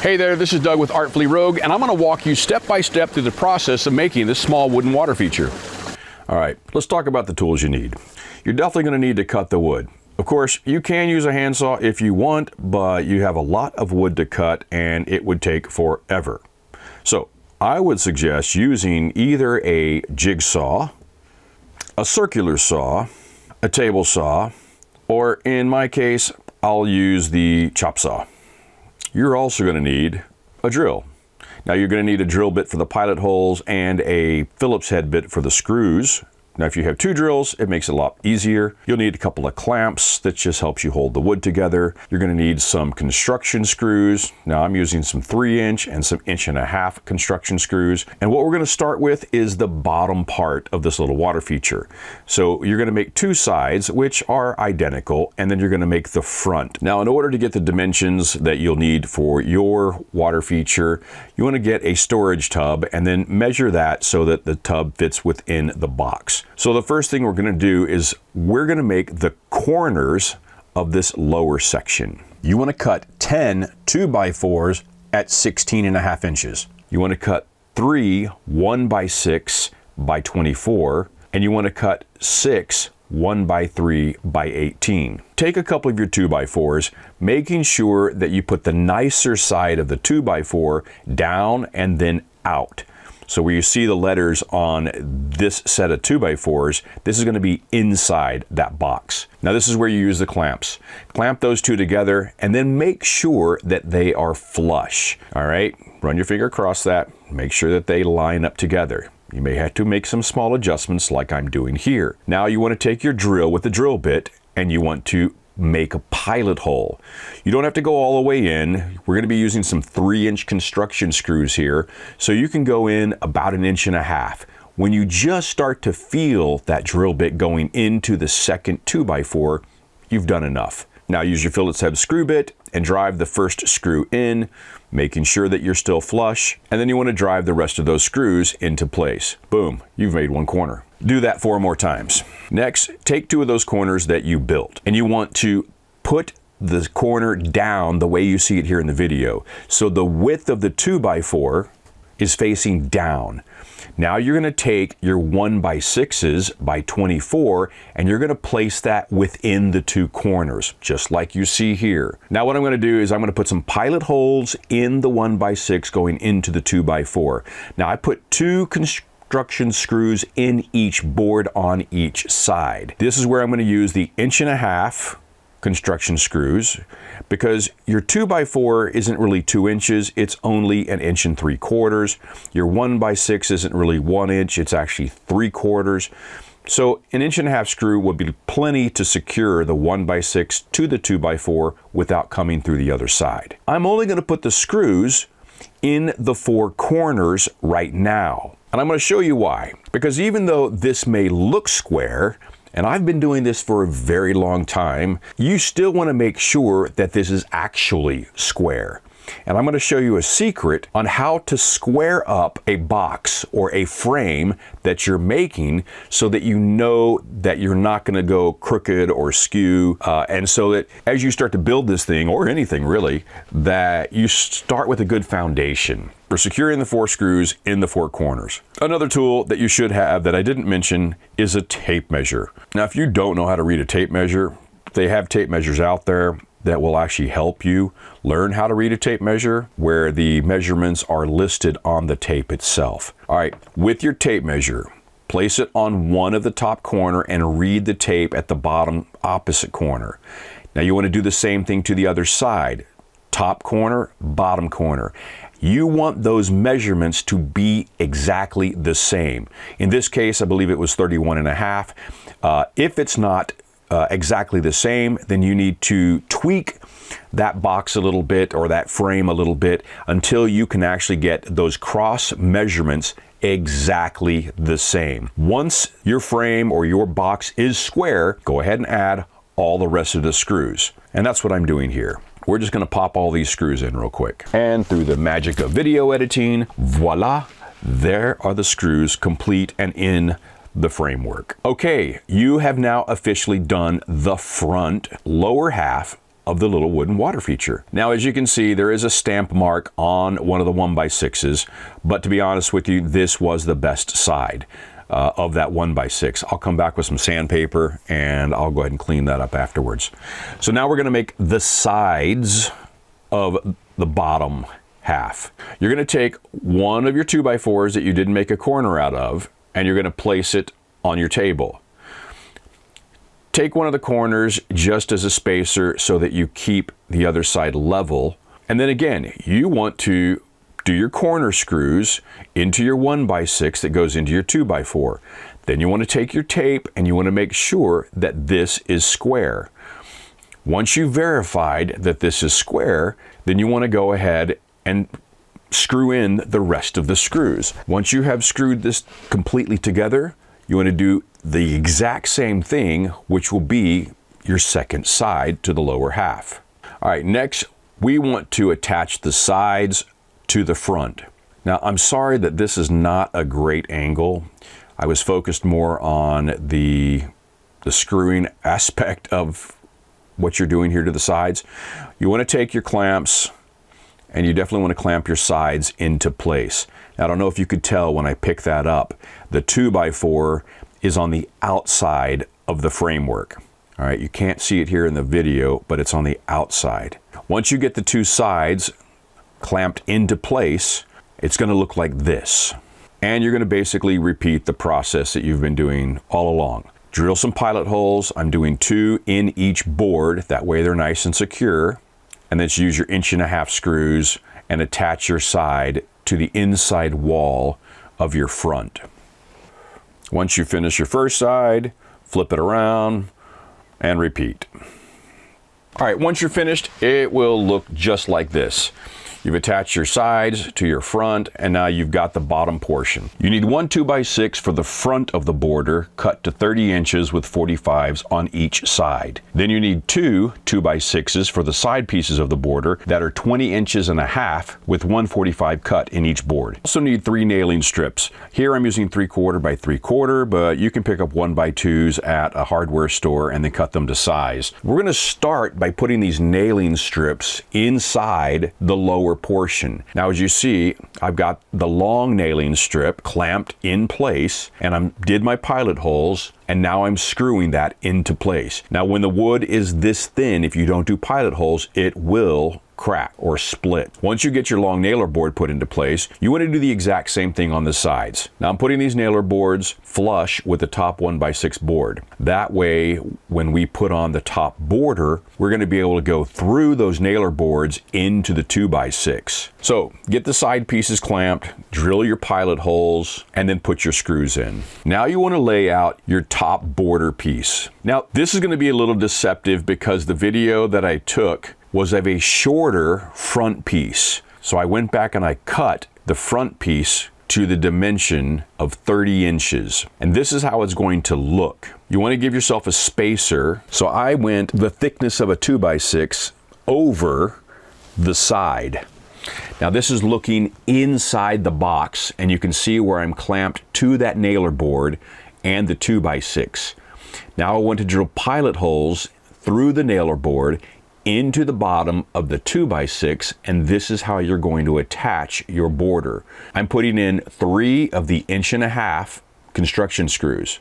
Hey there, this is Doug with Artfully Rogue, and I'm going to walk you step by step through the process of making this small wooden water feature. All right, let's talk about the tools you need. You're definitely going to need to cut the wood. Of course, you can use a handsaw if you want, but you have a lot of wood to cut and it would take forever. So I would suggest using either a jigsaw, a circular saw, a table saw, or in my case, I'll use the chop saw. You're also going to need a drill. Now you're going to need a drill bit for the pilot holes and a Phillips head bit for the screws. Now if you have two drills, it makes it a lot easier. You'll need a couple of clamps that just helps you hold the wood together. You're going to need some construction screws. Now I'm using some 3-inch and some 1.5-inch construction screws. And what we're going to start with is the bottom part of this little water feature. So you're going to make two sides which are identical, and then you're going to make the front. Now in order to get the dimensions that you'll need for your water feature, you want to get a storage tub and then measure that so that the tub fits within the box. So the first thing we're going to do is we're going to make the corners of this lower section. You want to cut 10 2x4s at 16.5 inches. You want to cut 3 1x6 by 24, and you want to cut 6 1x3 by 18. Take a couple of your 2x4s, making sure that you put the nicer side of the 2x4 down and then out. So where you see the letters on this set of 2x4s, this is going to be inside that box. Now this is where you use the clamps. Clamp those two together and then make sure that they are flush. All right, run your finger across that, make sure that they line up together. You may have to make some small adjustments like I'm doing here. Now you want to take your drill with the drill bit and you want to make a pilot hole. You don't have to go all the way in. We're going to be using some 3-inch construction screws here, so you can go in about 1.5 inches. When you just start to feel that drill bit going into the second 2x4, you've done enough. Now use your Phillips head screw bit and drive the first screw in, making sure that you're still flush, and then you want to drive the rest of those screws into place. Boom, you've made one corner. Do that 4 more times. Next, take 2 of those corners that you built, and you want to put the corner down the way you see it here in the video. So the width of the 2x4 is facing down. Now you're going to take your 1x6s by 24 and you're going to place that within the 2 corners, just like you see here. Now what I'm going to do is I'm going to put some pilot holes in the 1x6 going into the 2x4. Now I put 2 construction screws in each board on each side. This is where I'm going to use the 1.5-inch construction screws, because your 2x4 isn't really 2 inches, it's only 1.75 inches. Your 1x6 isn't really 1 inch, it's actually 3/4. So 1.5 inch screw would be plenty to secure the 1x6 to the 2x4 without coming through the other side. I'm only going to put the screws in the 4 corners right now. And I'm going to show you why. Because even though this may look square, and I've been doing this for a very long time, you still want to make sure that this is actually square. And I'm going to show you a secret on how to square up a box or a frame that you're making so that you know that you're not going to go crooked or skew. And so that as you start to build this thing, or anything really, that you start with a good foundation. We're securing the 4 screws in the 4 corners. Another tool that you should have that I didn't mention is a tape measure. Now, if you don't know how to read a tape measure, they have tape measures out there that will actually help you learn how to read a tape measure, where the measurements are listed on the tape itself. All right, with your tape measure, place it on one of the top corner and read the tape at the bottom opposite corner. Now you want to do the same thing to the other side. Top corner, bottom corner. You want those measurements to be exactly the same. In this case, I believe it was 31.5. If it's not exactly the same, then you need to tweak that box a little bit or that frame a little bit until you can actually get those cross measurements exactly the same. Once your frame or your box is square, go ahead and add all the rest of the screws. And that's what I'm doing here. We're just going to pop all these screws in real quick. And through the magic of video editing, voila, there are the screws complete and in the framework. Okay, you have now officially done the front lower half of the little wooden water feature. Now, as you can see, there is a stamp mark on one of the 1x6s, but to be honest with you, this was the best side of that 1x6. I'll come back with some sandpaper and I'll go ahead and clean that up afterwards. So now we're going to make the sides of the bottom half. You're going to take one of your 2x4s that you didn't make a corner out of, and you're going to place it on your table. Take one of the corners just as a spacer so that you keep the other side level. And then again, you want to do your corner screws into your 1x6 that goes into your 2x4. Then you want to take your tape and you want to make sure that this is square. Once you've verified that this is square, then you want to go ahead and screw in the rest of the screws. Once you have screwed this completely together, you want to do the exact same thing, which will be your second side to the lower half. All right, next we want to attach the sides to the front. Now, I'm sorry that this is not a great angle. I was focused more on the screwing aspect of what you're doing here to the sides. You want to take your clamps and you definitely want to clamp your sides into place. Now, I don't know if you could tell when I pick that up, the 2x4 is on the outside of the framework. All right, you can't see it here in the video, but it's on the outside. Once you get the two sides clamped into place, it's going to look like this. And you're going to basically repeat the process that you've been doing all along. Drill some pilot holes. I'm doing 2 in each board. That way they're nice and secure. And then just use your 1.5-inch screws and attach your side to the inside wall of your front. Once you finish your first side, flip it around and repeat. All right, once you're finished, it will look just like this. You've attached your sides to your front, and now you've got the bottom portion. You need one 2x6 for the front of the border, cut to 30 inches with 45s on each side. Then you need two 2x6s for the side pieces of the border that are 20 inches and a half with 145 cut in each board. Also need 3 nailing strips. Here I'm using 3/4 by 3/4, but you can pick up 1x2s at a hardware store and then cut them to size. We're going to start by putting these nailing strips inside the lower portion. Now, as you see, I've got the long nailing strip clamped in place, and I did my pilot holes, and now I'm screwing that into place. Now, when the wood is this thin, if you don't do pilot holes, it will crack or split. Once you get your long nailer board put into place, you want to do the exact same thing on the sides. Now I'm putting these nailer boards flush with the top 1x6 board. That way, when we put on the top border, we're going to be able to go through those nailer boards into the 2x6. So get the side pieces clamped, drill your pilot holes, and then put your screws in. Now you want to lay out your top border piece. Now this is going to be a little deceptive because the video that I took was of a shorter front piece. So I went back and I cut the front piece to the dimension of 30 inches. And this is how it's going to look. You want to give yourself a spacer. So I went the thickness of a 2x6 over the side. Now this is looking inside the box, and you can see where I'm clamped to that nailer board and the 2x6. Now I want to drill pilot holes through the nailer board into the bottom of the 2x6, and this is how you're going to attach your border. I'm putting in 3 of the 1.5 inch construction screws.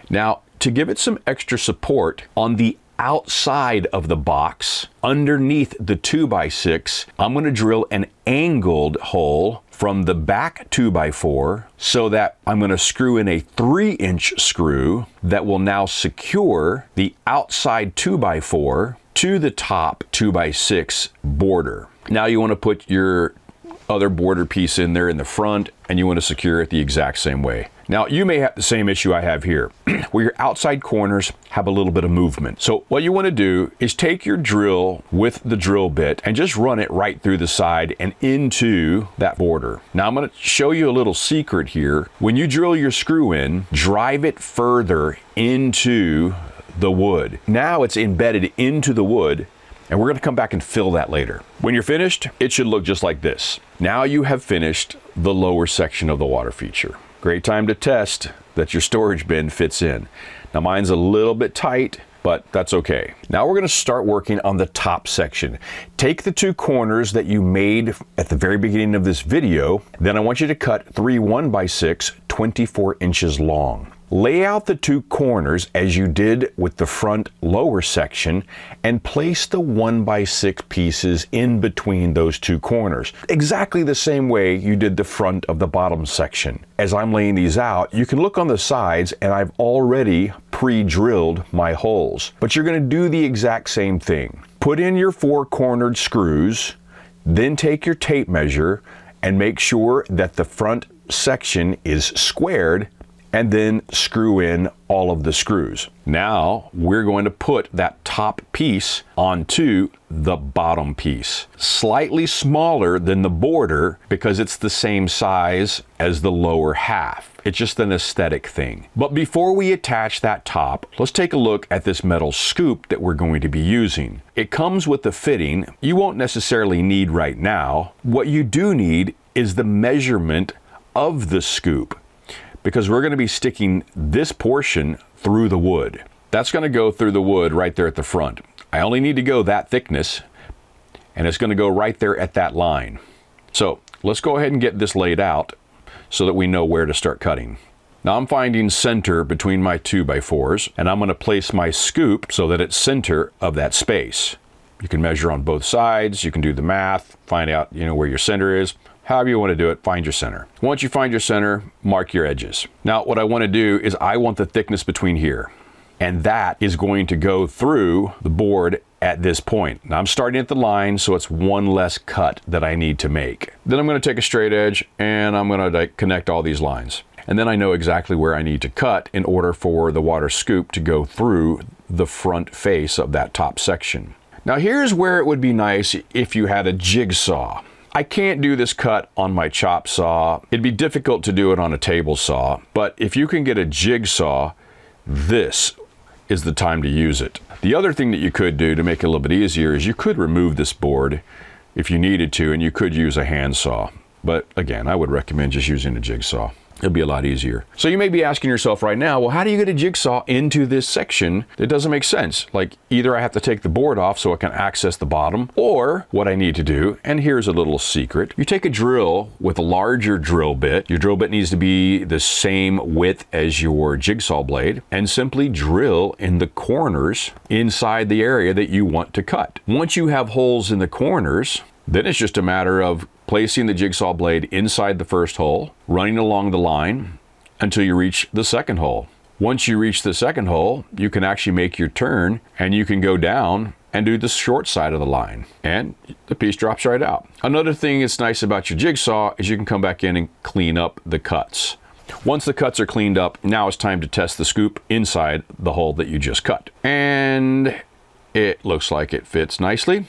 Now, to give it some extra support on the outside of the box, underneath the 2x6, I'm going to drill an angled hole from the back 2x4 so that I'm going to screw in a 3-inch screw that will now secure the outside 2x4 to the top 2x6 border. Now you want to put your other border piece in there in the front, and you want to secure it the exact same way. Now you may have the same issue I have here, where your outside corners have a little bit of movement. So what you want to do is take your drill with the drill bit and just run it right through the side and into that border. Now I'm going to show you a little secret here. When you drill your screw in, drive it further into the wood. Now it's embedded into the wood, and we're going to come back and fill that later. When you're finished, it should look just like this. Now you have finished the lower section of the water feature. Great time to test that your storage bin fits in. Now mine's a little bit tight, but that's okay. Now we're going to start working on the top section. Take the 2 corners that you made at the very beginning of this video. Then I want you to cut 3 1x6, 24 inches long. Lay out the 2 corners as you did with the front lower section and place the 1x6 pieces in between those 2 corners, exactly the same way you did the front of the bottom section. As I'm laying these out, you can look on the sides and I've already pre-drilled my holes, but you're going to do the exact same thing. Put in your 4-cornered screws, then take your tape measure and make sure that the front section is squared, and then screw in all of the screws. Now we're going to put that top piece onto the bottom piece. Slightly smaller than the border because it's the same size as the lower half. It's just an aesthetic thing. But before we attach that top, let's take a look at this metal scoop that we're going to be using. It comes with the fitting you won't necessarily need right now. What you do need is the measurement of the scoop, because we're going to be sticking this portion through the wood. That's going to go through the wood right there at the front. I only need to go that thickness, and it's going to go right there at that line. So let's go ahead and get this laid out so that we know where to start cutting. Now I'm finding center between my 2x4s, and I'm going to place my scoop so that it's center of that space. You can measure on both sides, you can do the math, find out where your center is. However you want to do it, find your center. Once you find your center, mark your edges. Now what I want to do is I want the thickness between here, and that is going to go through the board at this point. Now I'm starting at the line, so it's one less cut that I need to make. Then I'm going to take a straight edge and I'm going to connect all these lines. And then I know exactly where I need to cut in order for the water scoop to go through the front face of that top section. Now here's where it would be nice if you had a jigsaw. I can't do this cut on my chop saw. It'd be difficult to do it on a table saw, but if you can get a jigsaw, this is the time to use it. The other thing that you could do to make it a little bit easier is you could remove this board if you needed to, and you could use a handsaw. But again, I would recommend just using a jigsaw. It'll be a lot easier. So you may be asking yourself right now, well, how do you get a jigsaw into this section? It doesn't make sense. Like, either I have to take the board off so I can access the bottom, or what I need to do, and here's a little secret, you take a drill with a larger drill bit. Your drill bit needs to be the same width as your jigsaw blade, and simply drill in the corners inside the area that you want to cut. Once you have holes in the corners, then it's just a matter of placing the jigsaw blade inside the first hole, running along the line until you reach the second hole. Once you reach the second hole, you can actually make your turn and you can go down and do the short side of the line, and the piece drops right out. Another thing that's nice about your jigsaw is you can come back in and clean up the cuts. Once the cuts are cleaned up, now it's time to test the scoop inside the hole that you just cut. And it looks like it fits nicely.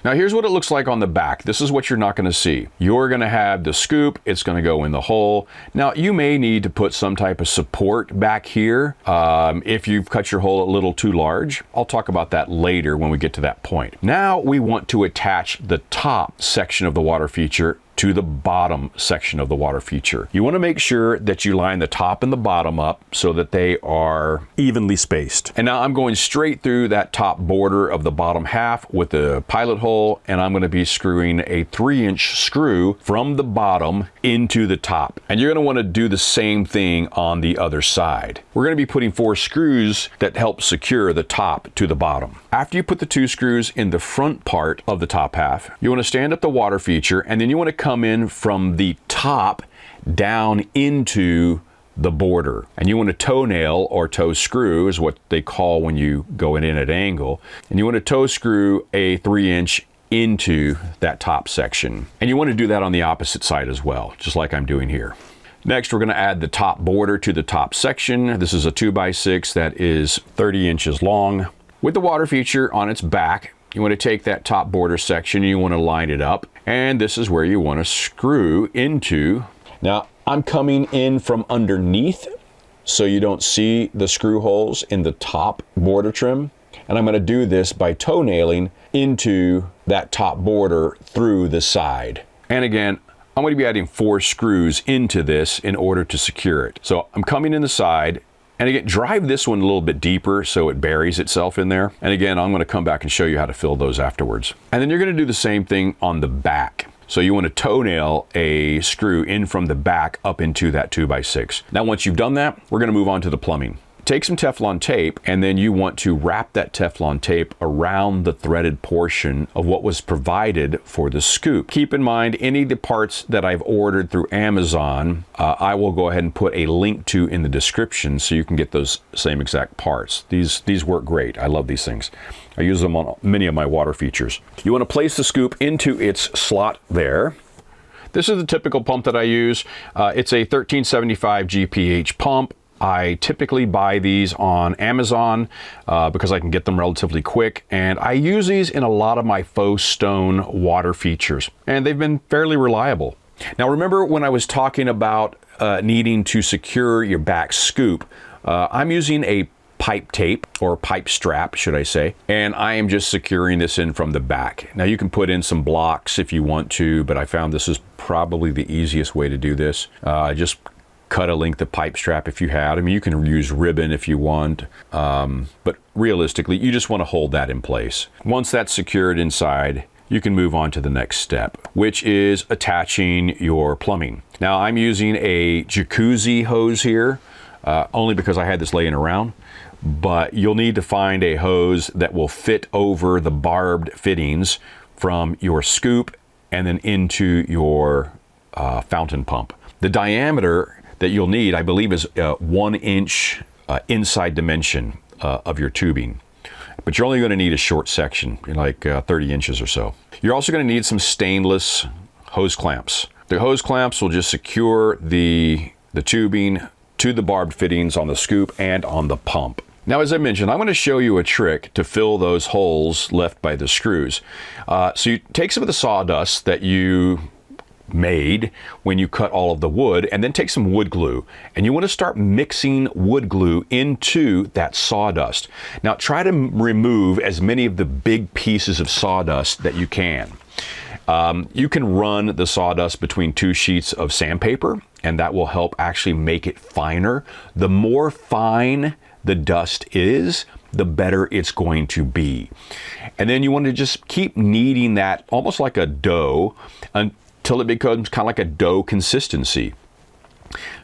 Now here's what it looks like on the back. This is what you're not going to see. You're going to have the scoop, it's going to go in the hole. Now you may need to put some type of support back here if you've cut your hole a little too large. I'll talk about that later when we get to that point. Now we want to attach the top section of the water feature to the bottom section of the water feature. You want to make sure that you line the top and the bottom up so that they are evenly spaced. And now I'm going straight through that top border of the bottom half with the pilot hole, and I'm going to be screwing a 3-inch screw from the bottom into the top. And you're going to want to do the same thing on the other side. We're going to be putting 4 screws that help secure the top to the bottom. After you put the 2 screws in the front part of the top half, you want to stand up the water feature, and then you want to come in from the top down into the border. And you want to toenail or toe screw is what they call when you go in at an angle. And you want to toe screw a 3-inch into that top section. And you want to do that on the opposite side as well, just like I'm doing here. Next, we're going to add the top border to the top section. This is a 2x6 that is 30 inches long. With the water feature on its back, you want to take that top border section and you want to line it up. And this is where you want to screw into. Now, I'm coming in from underneath so you don't see the screw holes in the top border trim. And I'm going to do this by toenailing into that top border through the side. And again, I'm going to be adding 4 screws into this in order to secure it. So I'm coming in the side And again, drive this one a little bit deeper so it buries itself in there. And again, I'm going to come back and show you how to fill those afterwards. And then you're going to do the same thing on the back. So you want to toenail a screw in from the back up into that 2x6. Now, once you've done that, we're going to move on to the plumbing. Take some Teflon tape, and then you want to wrap that Teflon tape around the threaded portion of what was provided for the scoop. Keep in mind, any of the parts that I've ordered through Amazon, I will go ahead and put a link to in the description so you can get those same exact parts. These work great. I love these things. I use them on many of my water features. You want to place the scoop into its slot there. This is the typical pump that I use. It's a 1375 GPH pump. I typically buy these on Amazon because I can get them relatively quick, and I use these in a lot of my faux stone water features, and they've been fairly reliable. Now, remember when I was talking about needing to secure your back scoop, I'm using a pipe tape, or pipe strap, should I say, and I am just securing this in from the back. Now, you can put in some blocks if you want to, but I found this is probably the easiest way to do this. Just cut a length of pipe strap if you had. I mean, you can use ribbon if you want, but realistically, you just want to hold that in place. Once that's secured inside, you can move on to the next step, which is attaching your plumbing. Now, I'm using a jacuzzi hose here, only because I had this laying around, but you'll need to find a hose that will fit over the barbed fittings from your scoop and then into your fountain pump. The diameter that you'll need, I believe, is 1 inch inside dimension of your tubing. But you're only going to need a short section, like 30 inches or so. You're also going to need some stainless hose clamps. The hose clamps will just secure the tubing to the barbed fittings on the scoop and on the pump. Now, as I mentioned, I'm going to show you a trick to fill those holes left by the screws. So you take some of the sawdust that you made when you cut all of the wood, and then take some wood glue, and you want to start mixing wood glue into that sawdust. Now, try to remove as many of the big pieces of sawdust that you can. You can run the sawdust between 2 sheets of sandpaper, and that will help actually make it finer. The more fine the dust is, the better it's going to be. And then you want to just keep kneading that almost like a dough until it becomes kind of like a dough consistency.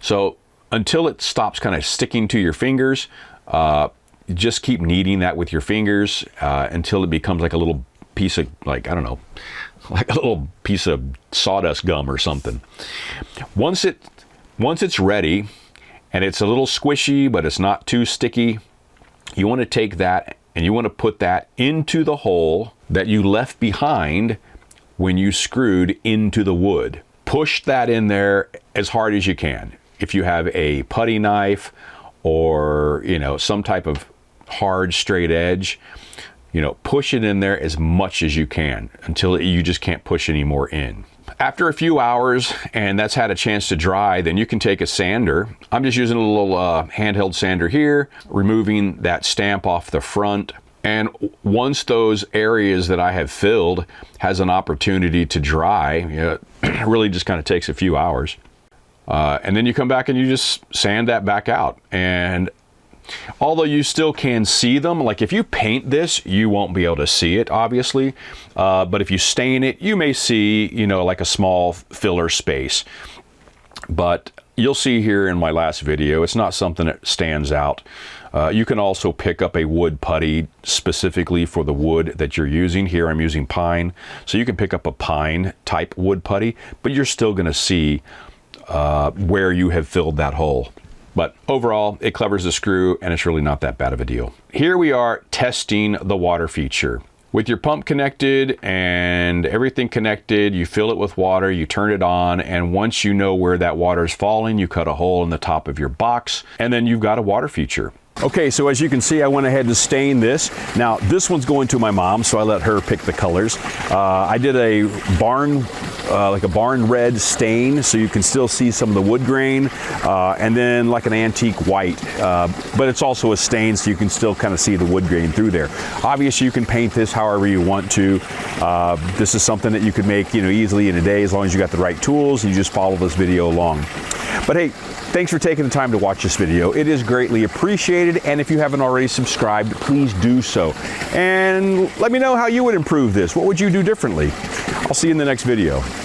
So until it stops kind of sticking to your fingers, just keep kneading that with your fingers until it becomes like a little piece of, like, I don't know, like a little piece of sawdust gum or something. Once it's ready and it's a little squishy, but it's not too sticky, you want to take that and you want to put that into the hole that you left behind when you screwed into the wood. Push that in there as hard as you can. If you have a putty knife or, some type of hard straight edge, push it in there as much as you can until you just can't push any more in. After a few hours, and that's had a chance to dry, then you can take a sander. I'm just using a little handheld sander here, removing that stamp off the front. And once those areas that I have filled has an opportunity to dry, it really just kind of takes a few hours. And then you come back and you just sand that back out. And although you still can see them, like if you paint this, you won't be able to see it, obviously. But if you stain it, you may see, like a small filler space. But you'll see here in my last video, it's not something that stands out. You can also pick up a wood putty specifically for the wood that you're using. Here I'm using pine, so you can pick up a pine type wood putty, but you're still going to see where you have filled that hole. But overall, it covers the screw, and it's really not that bad of a deal. Here we are testing the water feature. With your pump connected and everything connected, you fill it with water, you turn it on, and once you know where that water is falling, you cut a hole in the top of your box, and then you've got a water feature. Okay, so as you can see, I went ahead and stained this. Now, this one's going to my mom, so I let her pick the colors. I did a barn like a barn red stain, so you can still see some of the wood grain, and then like an antique white, but it's also a stain, so you can still kind of see the wood grain through there. Obviously, you can paint this however you want to. This is something that you could make, you know, easily in a day, as long as you got the right tools and you just follow this video along. But hey, thanks for taking the time to watch this video. It is greatly appreciated, and if you haven't already subscribed, please do so. And let me know how you would improve this. What would you do differently? I'll see you in the next video.